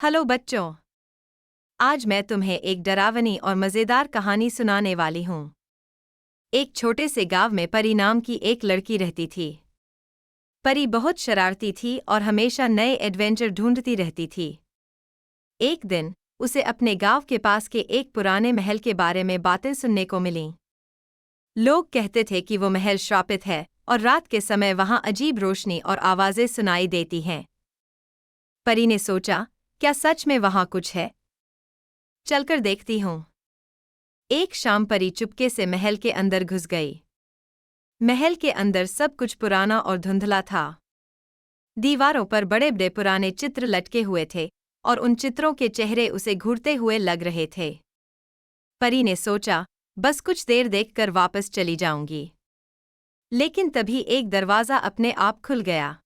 Hello बच्चों, आज मैं तुम्हें एक डरावनी और मज़ेदार कहानी सुनाने वाली हूँ। एक छोटे से गांव में परी नाम की एक लड़की रहती थी। परी बहुत शरारती थी और हमेशा नए एडवेंचर ढूंढती रहती थी। एक दिन उसे अपने गांव के पास के एक पुराने महल के बारे में बातें सुनने को मिलीं। लोग कहते थे कि वो महल श्रापित है और रात के समय वहां अजीब रोशनी और आवाज़ें सुनाई देती हैं। परी ने सोचा, क्या सच में वहां कुछ है? चलकर देखती हूँ। एक शाम परी चुपके से महल के अंदर घुस गई। महल के अंदर सब कुछ पुराना और धुंधला था। दीवारों पर बड़े बड़े पुराने चित्र लटके हुए थे और उन चित्रों के चेहरे उसे घूरते हुए लग रहे थे। परी ने सोचा, बस कुछ देर देखकर वापस चली जाऊंगी। लेकिन तभी एक दरवाज़ा अपने आप खुल गया।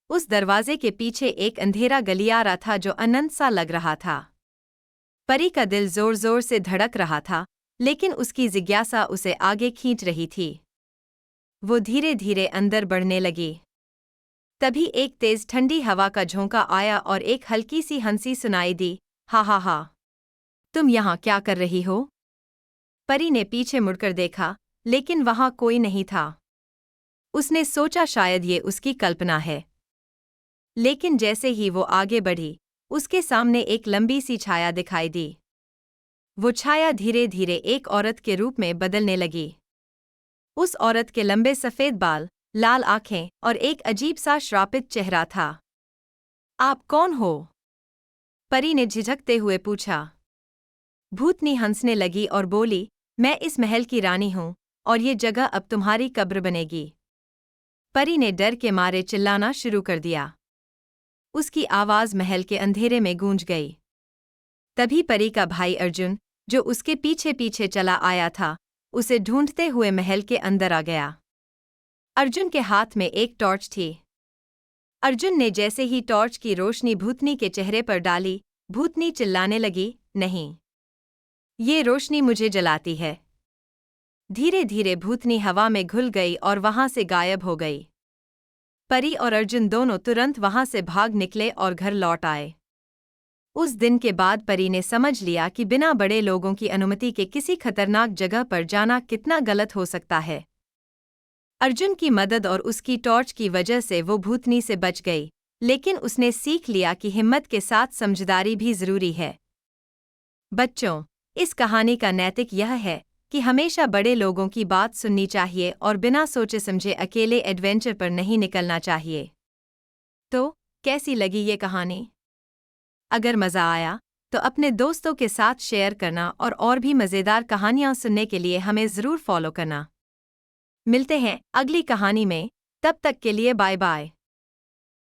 उस दरवाजे के पीछे एक अंधेरा गलियारा था जो अनंत सा लग रहा था। परी का दिल जोर जोर से धड़क रहा था, लेकिन उसकी जिज्ञासा उसे आगे खींच रही थी। वो धीरे धीरे अंदर बढ़ने लगी। तभी एक तेज ठंडी हवा का झोंका आया और एक हल्की सी हंसी सुनाई दी। हा हा हा, तुम यहाँ क्या कर रही हो? परी ने पीछे मुड़कर देखा, लेकिन वहां कोई नहीं था। उसने सोचा शायद ये उसकी कल्पना है। लेकिन जैसे ही वो आगे बढ़ी, उसके सामने एक लंबी सी छाया दिखाई दी। वो छाया धीरे धीरे एक औरत के रूप में बदलने लगी। उस औरत के लंबे सफ़ेद बाल, लाल आंखें और एक अजीब सा श्रापित चेहरा था। आप कौन हो? परी ने झिझकते हुए पूछा। भूतनी हंसने लगी और बोली, मैं इस महल की रानी हूँ और ये जगह अब तुम्हारी कब्र बनेगी। परी ने डर के मारे चिल्लाना शुरू कर दिया। उसकी आवाज़ महल के अंधेरे में गूंज गई। तभी परी का भाई अर्जुन, जो उसके पीछे पीछे चला आया था, उसे ढूंढते हुए महल के अंदर आ गया। अर्जुन के हाथ में एक टॉर्च थी। अर्जुन ने जैसे ही टॉर्च की रोशनी भूतनी के चेहरे पर डाली, भूतनी चिल्लाने लगी, नहीं, ये रोशनी मुझे जलाती है। धीरे धीरे भूतनी हवा में घुल गई और वहां से गायब हो गई। परी और अर्जुन दोनों तुरंत वहां से भाग निकले और घर लौट आए। उस दिन के बाद परी ने समझ लिया कि बिना बड़े लोगों की अनुमति के किसी खतरनाक जगह पर जाना कितना गलत हो सकता है। अर्जुन की मदद और उसकी टॉर्च की वजह से वो भूतनी से बच गई, लेकिन उसने सीख लिया कि हिम्मत के साथ समझदारी भी जरूरी है। बच्चों, इस कहानी का नैतिक यह है कि हमेशा बड़े लोगों की बात सुननी चाहिए और बिना सोचे समझे अकेले एडवेंचर पर नहीं निकलना चाहिए। तो, कैसी लगी ये कहानी? अगर मज़ा आया, तो अपने दोस्तों के साथ शेयर करना और भी मज़ेदार कहानियाँ सुनने के लिए हमें ज़रूर फॉलो करना। मिलते हैं अगली कहानी में, तब तक के लिए बाय बाय।